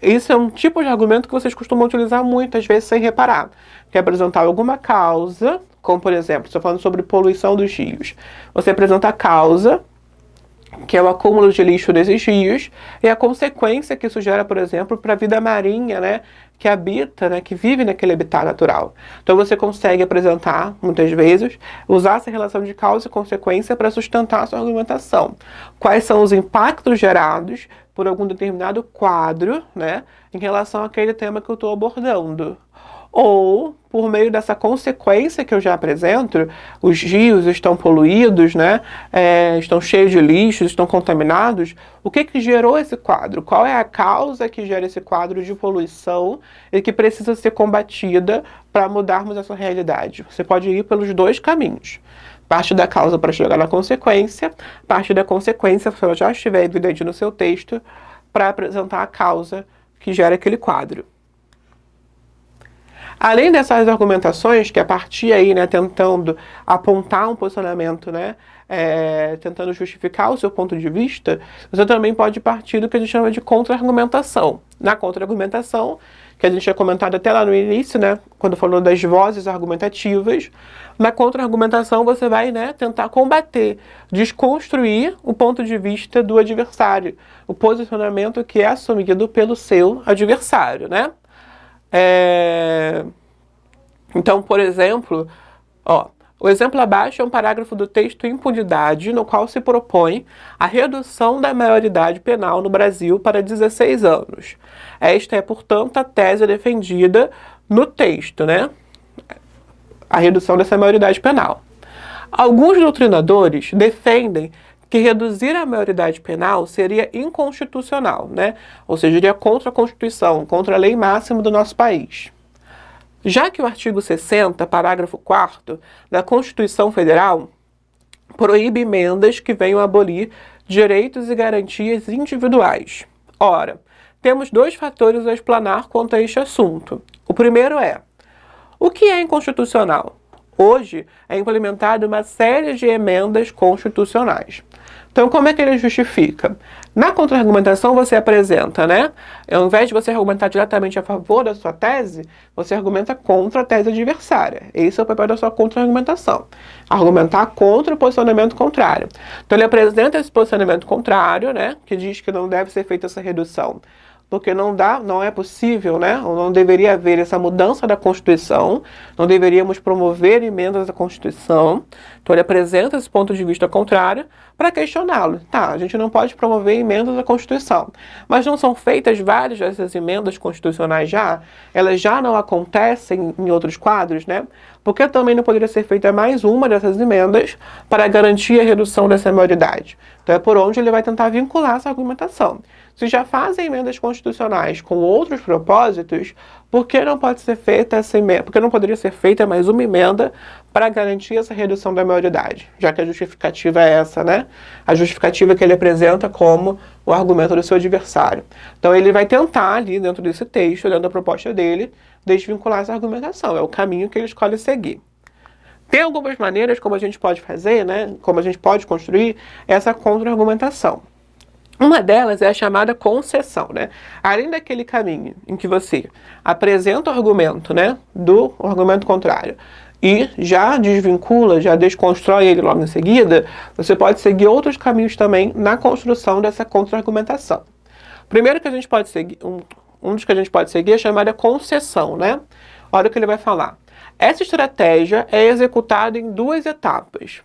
S1: Isso é um tipo de argumento que vocês costumam utilizar muitas vezes sem reparar, que é apresentar alguma causa, como por exemplo, estou falando sobre poluição dos rios. Você apresenta a causa, que é o acúmulo de lixo nesses rios, e a consequência que isso gera, por exemplo, para a vida marinha, né, que habita, né, que vive naquele habitat natural. Então você consegue apresentar, muitas vezes, usar essa relação de causa e consequência para sustentar a sua argumentação. Quais são os impactos gerados por algum determinado quadro, né, em relação àquele tema que eu estou abordando. Ou, por meio dessa consequência que eu já apresento, os rios estão poluídos, né, estão cheios de lixos, estão contaminados, o que que gerou esse quadro? Qual é a causa que gera esse quadro de poluição e que precisa ser combatida para mudarmos essa realidade? Você pode ir pelos dois caminhos. Parte da causa para chegar na consequência, parte da consequência, se ela já estiver evidente no seu texto, para apresentar a causa que gera aquele quadro. Além dessas argumentações, que a partir aí, né, tentando apontar um posicionamento, né, tentando justificar o seu ponto de vista, você também pode partir do que a gente chama de contra-argumentação. Na contra-argumentação, que a gente tinha comentado até lá no início, né, quando falou das vozes argumentativas, na contra-argumentação você vai, né, tentar combater, desconstruir o ponto de vista do adversário, o posicionamento que é assumido pelo seu adversário, né? Então, por exemplo, o exemplo abaixo é um parágrafo do texto Impunidade, no qual se propõe a redução da maioridade penal no Brasil para 16 anos. Esta é, portanto, a tese defendida no texto, né? A redução dessa maioridade penal. Alguns doutrinadores defendem que reduzir a maioridade penal seria inconstitucional, né? Ou seja, iria contra a Constituição, contra a lei máxima do nosso país. Já que o artigo 60, parágrafo 4º da Constituição Federal proíbe emendas que venham abolir direitos e garantias individuais. Ora, temos dois fatores a explanar quanto a este assunto. O primeiro é: o que é inconstitucional? Hoje é implementada uma série de emendas constitucionais. Então, como é que ele justifica? Na contra-argumentação você apresenta, né? Ao invés de você argumentar diretamente a favor da sua tese, você argumenta contra a tese adversária. Esse é o papel da sua contra-argumentação. Argumentar contra o posicionamento contrário. Então, ele apresenta esse posicionamento contrário, né? Que diz que não deve ser feita essa redução, porque não é possível, né? Ou não deveria haver essa mudança da Constituição, não deveríamos promover emendas à Constituição. Então ele apresenta esse ponto de vista contrário para questioná-lo. Tá, a gente não pode promover emendas à Constituição, mas não são feitas várias dessas emendas constitucionais já? Elas já não acontecem em outros quadros, né? Porque também não poderia ser feita mais uma dessas emendas para garantir a redução dessa maioridade? Então é por onde ele vai tentar vincular essa argumentação. Se já fazem emendas constitucionais com outros propósitos, por que não pode ser feita essa emenda? Por que não poderia ser feita mais uma emenda para garantir essa redução da maioridade? Já que a justificativa é essa, né? A justificativa que ele apresenta como o argumento do seu adversário. Então ele vai tentar ali dentro desse texto, olhando a proposta dele, desvincular essa argumentação. É o caminho que ele escolhe seguir. Tem algumas maneiras como a gente pode fazer, né? Como a gente pode construir essa contra-argumentação. Uma delas é a chamada concessão, né? Além daquele caminho em que você apresenta o argumento, né, do argumento contrário e já desvincula, já desconstrói ele logo em seguida, você pode seguir outros caminhos também na construção dessa contra-argumentação. Primeiro que a gente pode seguir, um dos que a gente pode seguir é a chamada concessão, né? Olha o que ele vai falar. Essa estratégia é executada em duas etapas.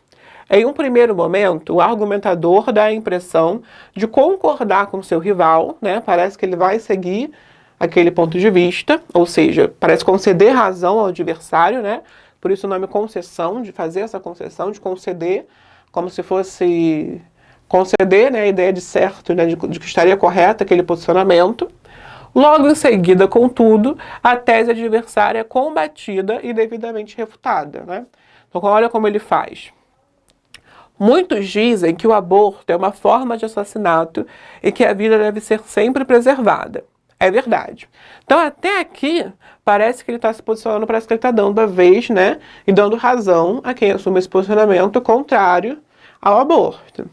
S1: Em um primeiro momento, o argumentador dá a impressão de concordar com seu rival, né? Parece que ele vai seguir aquele ponto de vista, ou seja, parece conceder razão ao adversário, né? Por isso o nome concessão, de fazer essa concessão, de conceder, como se fosse conceder, né, a ideia de certo, né, de que estaria correto aquele posicionamento. Logo em seguida, contudo, a tese adversária é combatida e devidamente refutada, né? Então, olha como ele faz. Muitos dizem que o aborto é uma forma de assassinato e que a vida deve ser sempre preservada. É verdade. Então, até aqui, parece que ele está se posicionando, parece que ele está dando a vez, né? E dando razão a quem assume esse posicionamento contrário ao aborto.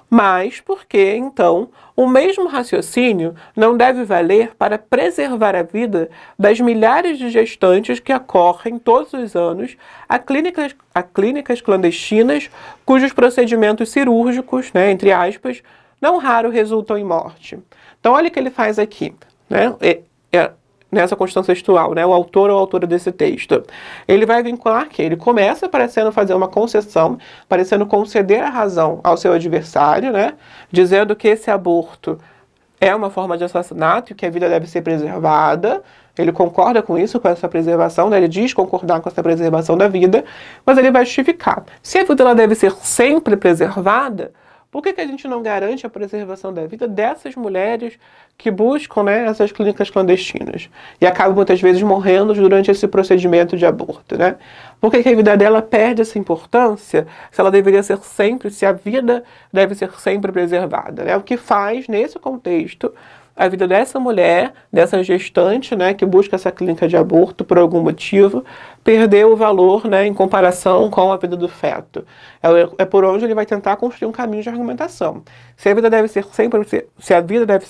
S1: Mas por que, então, o mesmo raciocínio não deve valer para preservar a vida das milhares de gestantes que acorrem todos os anos a clínicas clandestinas cujos procedimentos cirúrgicos, né, entre aspas, não raro resultam em morte? Então, olha o que ele faz aqui, né? Nessa construção textual, né, o autor ou a autora desse texto. Ele vai vincular que ele começa parecendo fazer uma concessão, parecendo conceder a razão ao seu adversário, né, dizendo que esse aborto é uma forma de assassinato e que a vida deve ser preservada. Ele concorda com isso, com essa preservação, né? Ele diz concordar com essa preservação da vida, mas ele vai justificar. Se a vida ela deve ser sempre preservada, por que a gente não garante a preservação da vida dessas mulheres que buscam, né, essas clínicas clandestinas e acabam muitas vezes morrendo durante esse procedimento de aborto, né? Por que a vida dela perde essa importância se ela deveria ser sempre, se a vida deve ser sempre preservada, né? O que faz, nesse contexto, a vida dessa mulher, dessa gestante, né, que busca essa clínica de aborto por algum motivo, perder o valor, né, em comparação com a vida do feto. É por onde ele vai tentar construir um caminho de argumentação. Se a vida deve ser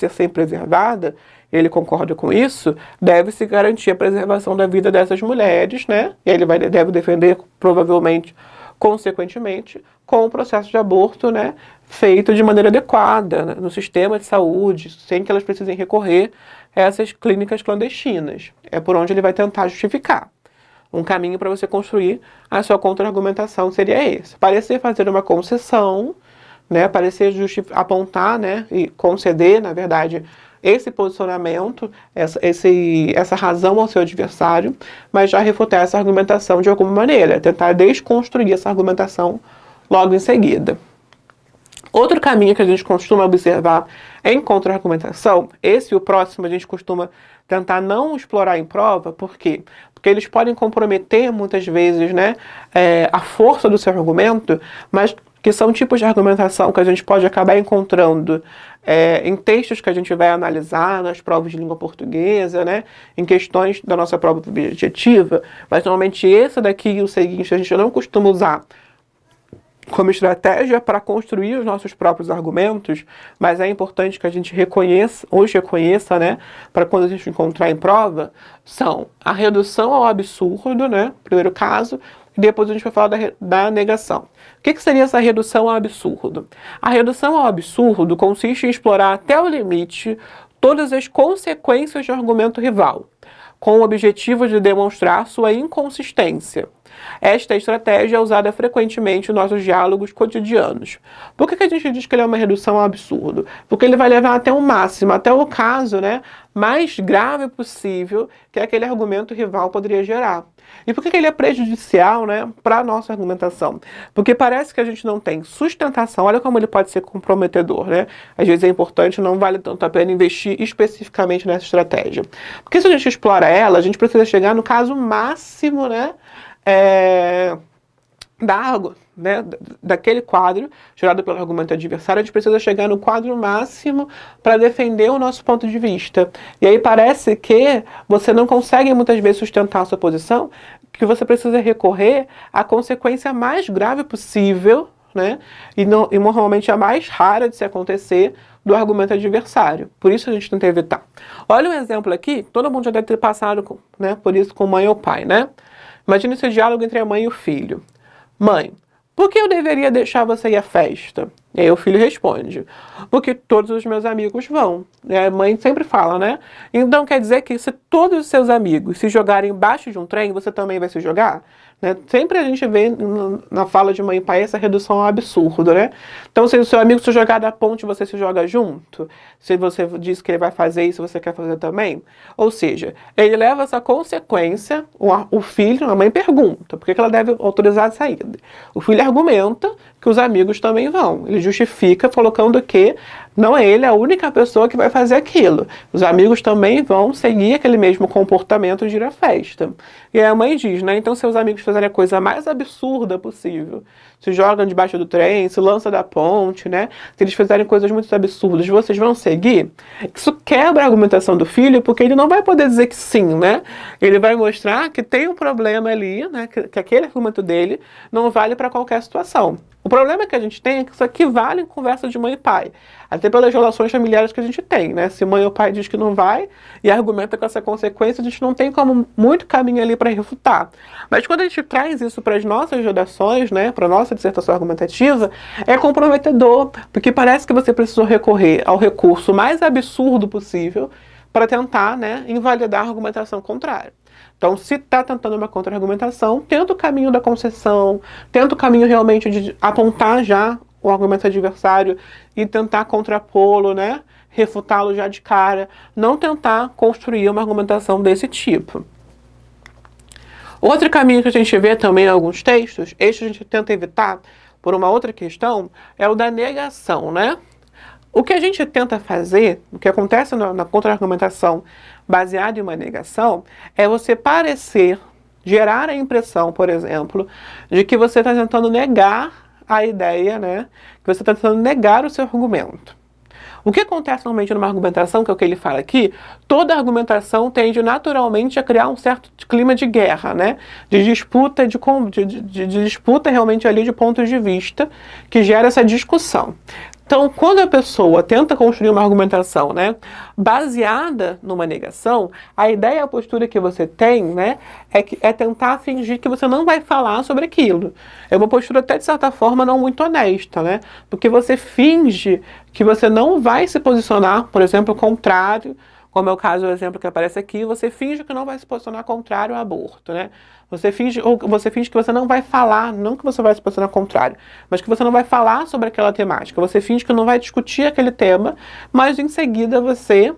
S1: sempre preservada, ele concorda com isso, deve-se garantir a preservação da vida dessas mulheres, né? E ele deve defender, provavelmente, consequentemente, com o processo de aborto, né, feito de maneira adequada, né, no sistema de saúde, sem que elas precisem recorrer a essas clínicas clandestinas. É por onde ele vai tentar justificar. Um caminho para você construir a sua contra-argumentação seria esse. Parecer fazer uma concessão, né, parecer apontar, né, e conceder, na verdade, esse posicionamento, essa razão ao seu adversário, mas já refutar essa argumentação de alguma maneira, tentar desconstruir essa argumentação logo em seguida. Outro caminho que a gente costuma observar em contra-argumentação, esse e o próximo a gente costuma tentar não explorar em prova, por quê? Porque eles podem comprometer muitas vezes, né, a força do seu argumento, mas que são tipos de argumentação que a gente pode acabar encontrando em textos que a gente vai analisar nas provas de língua portuguesa, né, em questões da nossa prova objetiva, mas normalmente esse daqui e o seguinte a gente não costuma usar como estratégia para construir os nossos próprios argumentos, mas é importante que a gente reconheça, né, para quando a gente encontrar em prova, são a redução ao absurdo, né, primeiro caso, e depois a gente vai falar da negação. O que seria essa redução ao absurdo? A redução ao absurdo consiste em explorar até o limite todas as consequências de argumento rival, com o objetivo de demonstrar sua inconsistência. Esta estratégia é usada frequentemente nos nossos diálogos cotidianos. Por que a gente diz que ele é uma redução ao absurdo? Porque ele vai levar até o máximo, até o caso, né, mais grave possível que aquele argumento rival poderia gerar. E por que ele é prejudicial, né, para a nossa argumentação? Porque parece que a gente não tem sustentação. Olha como ele pode ser comprometedor, né? Às vezes é importante, não vale tanto a pena investir especificamente nessa estratégia. Porque se a gente explora ela, a gente precisa chegar no caso máximo, né, daquele quadro gerado pelo argumento adversário. A gente precisa chegar no quadro máximo para defender o nosso ponto de vista. E aí parece que você não consegue muitas vezes sustentar a sua posição, que você precisa recorrer à consequência mais grave possível, né? E normalmente a mais rara de se acontecer do argumento adversário. Por isso a gente tenta evitar. Olha um exemplo aqui, todo mundo já deve ter passado, né, por isso com mãe ou pai, né? Imagina esse diálogo entre a mãe e o filho. Mãe, por que eu deveria deixar você ir à festa? E aí o filho responde, porque todos os meus amigos vão. E a mãe sempre fala, né? Então quer dizer que se todos os seus amigos se jogarem embaixo de um trem, você também vai se jogar? Né? Sempre a gente vê na fala de mãe e pai essa redução ao absurdo, né? Então se o seu amigo se jogar da ponte, você se joga junto? Se você diz que ele vai fazer isso, você quer fazer também? Ou seja, ele leva essa consequência, o filho, a mãe pergunta, por que ela deve autorizar a saída? O filho argumenta que os amigos também vão. Ele justifica colocando que não é ele a única pessoa que vai fazer aquilo. Os amigos também vão seguir aquele mesmo comportamento de ir à festa. E aí a mãe diz, né? Então seus amigos fazerem a coisa mais absurda possível, se jogam debaixo do trem, se lançam da ponte, né? Se eles fizerem coisas muito absurdas, vocês vão seguir? Isso quebra a argumentação do filho, porque ele não vai poder dizer que sim, né? Ele vai mostrar que tem um problema ali, né? Que aquele argumento dele não vale para qualquer situação. O problema que a gente tem é que isso aqui vale em conversa de mãe e pai. Até pelas relações familiares que a gente tem, né? Se mãe ou pai diz que não vai e argumenta com essa consequência, a gente não tem como muito caminho ali para refutar. Mas quando a gente traz isso para as nossas redações, né? Para a nossa dissertação argumentativa, é comprometedor, porque parece que você precisou recorrer ao recurso mais absurdo possível para tentar, né, invalidar a argumentação contrária. Então, se está tentando uma contra-argumentação, tenta o caminho da concessão, tenta o caminho realmente de apontar já o argumento adversário e tentar contrapô-lo, né? refutá-lo já de cara, não tentar construir uma argumentação desse tipo. Outro caminho que a gente vê também em alguns textos, este a gente tenta evitar por uma outra questão, é o da negação, né? O que a gente tenta fazer, o que acontece na contra-argumentação baseada em uma negação, é você parecer, gerar a impressão, por exemplo, de que você está tentando negar a ideia, né? Que você está tentando negar o seu argumento. O que acontece normalmente numa argumentação, que é o que ele fala aqui, toda argumentação tende naturalmente a criar um certo clima de guerra, né? De disputa, de disputa realmente ali de pontos de vista, que gera essa discussão. Então, quando a pessoa tenta construir uma argumentação, né, baseada numa negação, a ideia, a postura que você tem, né, é tentar fingir que você não vai falar sobre aquilo. É uma postura até, de certa forma, não muito honesta, né? Porque você finge que você não vai se posicionar, por exemplo, contrário, como é o caso do exemplo que aparece aqui, você finge que não vai se posicionar contrário ao aborto, né? Você finge que você não vai falar, não que você vai se posicionar contrário, mas que você não vai falar sobre aquela temática. Você finge que não vai discutir aquele tema, mas em seguida você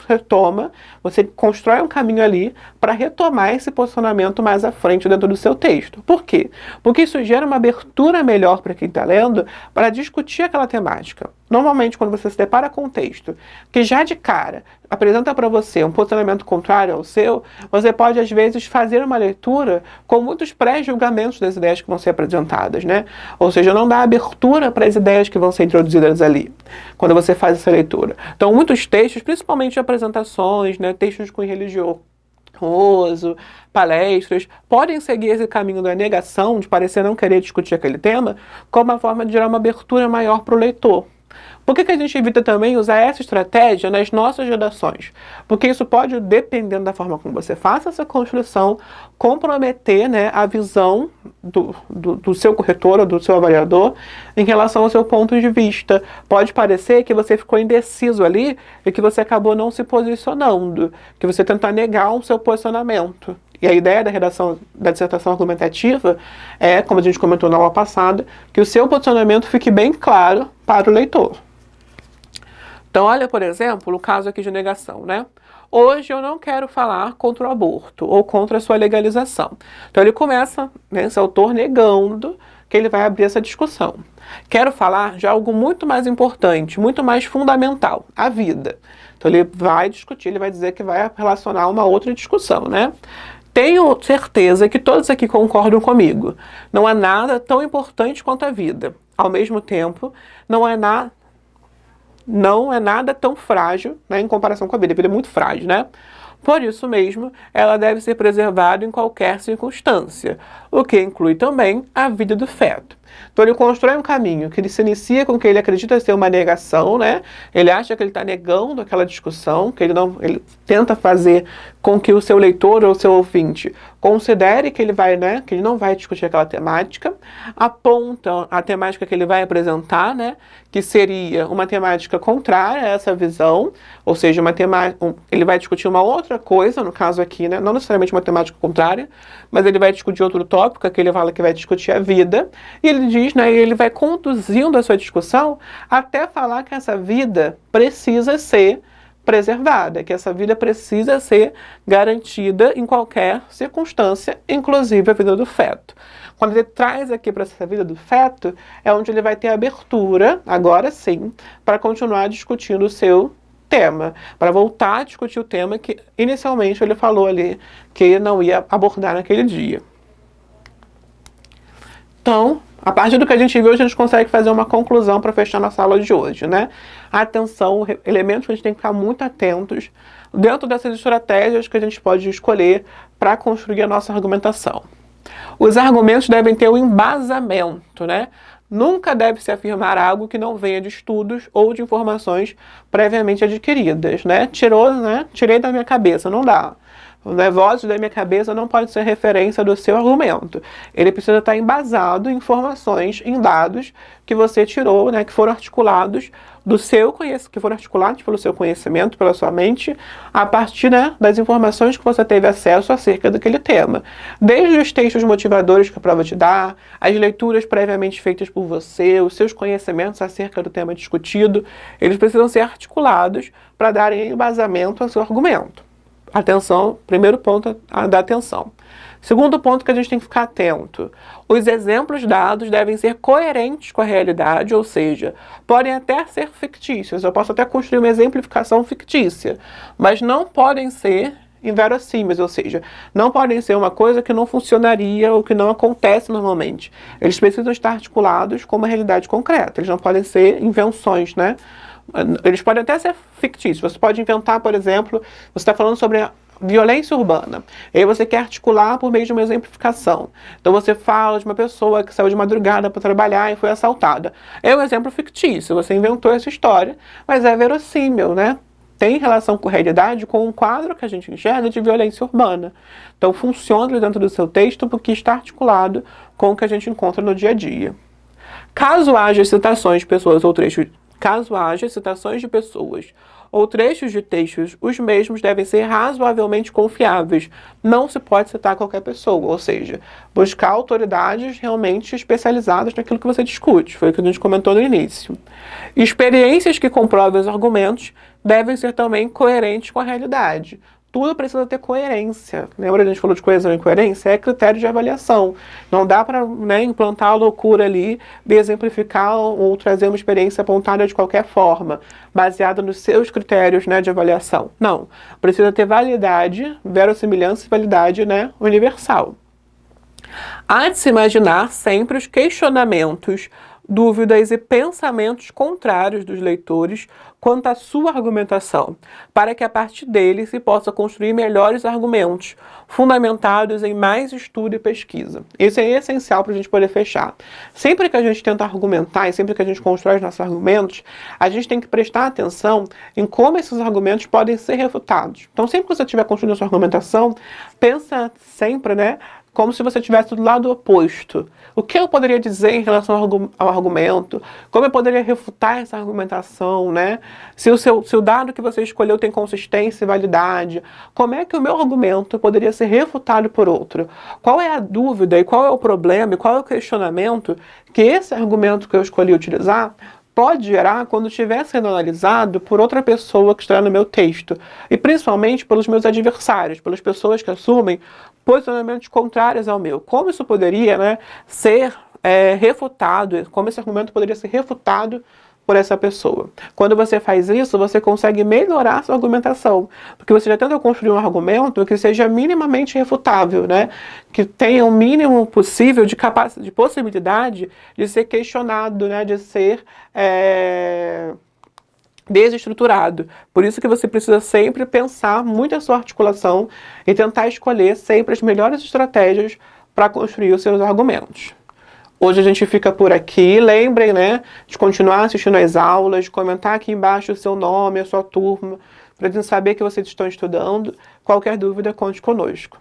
S1: retoma, você constrói um caminho ali para retomar esse posicionamento mais à frente dentro do seu texto. Por quê? Porque isso gera uma abertura melhor para quem está lendo para discutir aquela temática. Normalmente, quando você se depara com um texto que já de cara apresenta para você um posicionamento contrário ao seu, você pode, às vezes, fazer uma leitura com muitos pré-julgamentos das ideias que vão ser apresentadas, né? Ou seja, não dá abertura para as ideias que vão ser introduzidas ali, quando você faz essa leitura. Então, muitos textos, principalmente de apresentações, né, textos com religioso, palestras, podem seguir esse caminho da negação, de parecer não querer discutir aquele tema, como uma forma de gerar uma abertura maior para o leitor. Por que a gente evita também usar essa estratégia nas nossas redações? Porque isso pode, dependendo da forma como você faça essa construção, comprometer, né, a visão do seu corretor ou do seu avaliador em relação ao seu ponto de vista. Pode parecer que você ficou indeciso ali e que você acabou não se posicionando, que você tentar negar o seu posicionamento. E a ideia da redação da dissertação argumentativa é, como a gente comentou na aula passada, que o seu posicionamento fique bem claro para o leitor. Então, olha, por exemplo, o caso aqui de negação, né? Hoje eu não quero falar contra o aborto ou contra a sua legalização. Então, ele começa, né, esse autor negando que ele vai abrir essa discussão. Quero falar de algo muito mais importante, muito mais fundamental, a vida. Então, ele vai discutir, ele vai dizer que vai relacionar uma outra discussão, né? Tenho certeza que todos aqui concordam comigo. Não há nada tão importante quanto a vida. Ao mesmo tempo, não é nada tão frágil, né, em comparação com a vida. A vida é muito frágil, né? Por isso mesmo, ela deve ser preservada em qualquer circunstância, o que inclui também a vida do feto. Então ele constrói um caminho que ele se inicia com que ele acredita ser uma negação, né? Ele acha que ele está negando aquela discussão, que ele tenta fazer com que o seu leitor ou o seu ouvinte considere que ele vai, né, que ele não vai discutir aquela temática, aponta a temática que ele vai apresentar, né, que seria uma temática contrária a essa visão, ou seja, ele vai discutir uma outra coisa, no caso aqui, né, não necessariamente uma temática contrária, mas ele vai discutir outro tópico, que ele fala que vai discutir a vida, e ele diz, né, ele vai conduzindo a sua discussão até falar que essa vida precisa ser preservada, que essa vida precisa ser garantida em qualquer circunstância, inclusive a vida do feto. Quando ele traz aqui para essa vida do feto, é onde ele vai ter abertura, agora sim, para continuar discutindo o seu tema, para voltar a discutir o tema que inicialmente ele falou ali que não ia abordar naquele dia. Então, a partir do que a gente viu, a gente consegue fazer uma conclusão para fechar nossa aula de hoje, né? Atenção, elementos que a gente tem que ficar muito atentos dentro dessas estratégias que a gente pode escolher para construir a nossa argumentação. Os argumentos devem ter um embasamento, né? Nunca deve se afirmar algo que não venha de estudos ou de informações previamente adquiridas, né? Tirei da minha cabeça, não dá. Né? Vozes da minha cabeça não pode ser referência do seu argumento. Ele precisa estar embasado em informações, em dados que você tirou, né, que foram articulados do seu que foram articulados pelo seu conhecimento, pela sua mente, a partir, né, das informações que você teve acesso acerca daquele tema. Desde os textos motivadores que a prova te dá, as leituras previamente feitas por você, os seus conhecimentos acerca do tema discutido, eles precisam ser articulados para darem embasamento ao seu argumento. Atenção, primeiro ponto da atenção. Segundo ponto que a gente tem que ficar atento. Os exemplos dados devem ser coerentes com a realidade, ou seja, podem até ser fictícios. Eu posso até construir uma exemplificação fictícia, mas não podem ser inverossímeis, ou seja, não podem ser uma coisa que não funcionaria ou que não acontece normalmente. Eles precisam estar articulados com uma realidade concreta. Eles não podem ser invenções, né? Eles podem até ser fictícios. Você pode inventar, por exemplo, você está falando sobre a violência urbana. E aí você quer articular por meio de uma exemplificação. Então você fala de uma pessoa que saiu de madrugada para trabalhar e foi assaltada. É um exemplo fictício. Você inventou essa história, mas é verossímil, né? Tem relação com a realidade, com um quadro que a gente enxerga de violência urbana. Então funciona dentro do seu texto porque está articulado com o que a gente encontra no dia a dia. Caso haja citações de pessoas ou trechos de textos, os mesmos devem ser razoavelmente confiáveis. Não se pode citar qualquer pessoa, ou seja, buscar autoridades realmente especializadas naquilo que você discute. Foi o que a gente comentou no início. Experiências que comprovem os argumentos devem ser também coerentes com a realidade. Tudo precisa ter coerência. Lembra que a gente falou de coesão e coerência? É critério de avaliação. Não dá para, né, implantar a loucura ali de exemplificar ou trazer uma experiência apontada de qualquer forma, baseada nos seus critérios, né, de avaliação. Não. Precisa ter validade, verossimilhança e validade, né, universal. Há de se imaginar sempre os questionamentos, dúvidas e pensamentos contrários dos leitores quanto à sua argumentação, para que a partir deles se possa construir melhores argumentos, fundamentados em mais estudo e pesquisa. Isso é essencial para a gente poder fechar. Sempre que a gente tenta argumentar e sempre que a gente constrói os nossos argumentos, a gente tem que prestar atenção em como esses argumentos podem ser refutados. Então, sempre que você estiver construindo a sua argumentação, pensa sempre, né, como se você estivesse do lado oposto. O que eu poderia dizer em relação ao argumento? Como eu poderia refutar essa argumentação, né? Se o dado que você escolheu tem consistência e validade, como é que o meu argumento poderia ser refutado por outro? Qual é a dúvida e qual é o problema e qual é o questionamento que esse argumento que eu escolhi utilizar pode gerar quando estiver sendo analisado por outra pessoa que está no meu texto, e principalmente pelos meus adversários, pelas pessoas que assumem posicionamentos contrários ao meu. Como isso poderia, né, ser refutado, como esse argumento poderia ser refutado por essa pessoa. Quando você faz isso, você consegue melhorar a sua argumentação, porque você já tenta construir um argumento que seja minimamente refutável, né? Que tenha o mínimo possível de possibilidade de ser questionado, né? De ser desestruturado. Por isso que você precisa sempre pensar muito a sua articulação e tentar escolher sempre as melhores estratégias para construir os seus argumentos. Hoje a gente fica por aqui. Lembrem, né, de continuar assistindo às aulas, de comentar aqui embaixo o seu nome, a sua turma, para a gente saber que vocês estão estudando. Qualquer dúvida, conte conosco.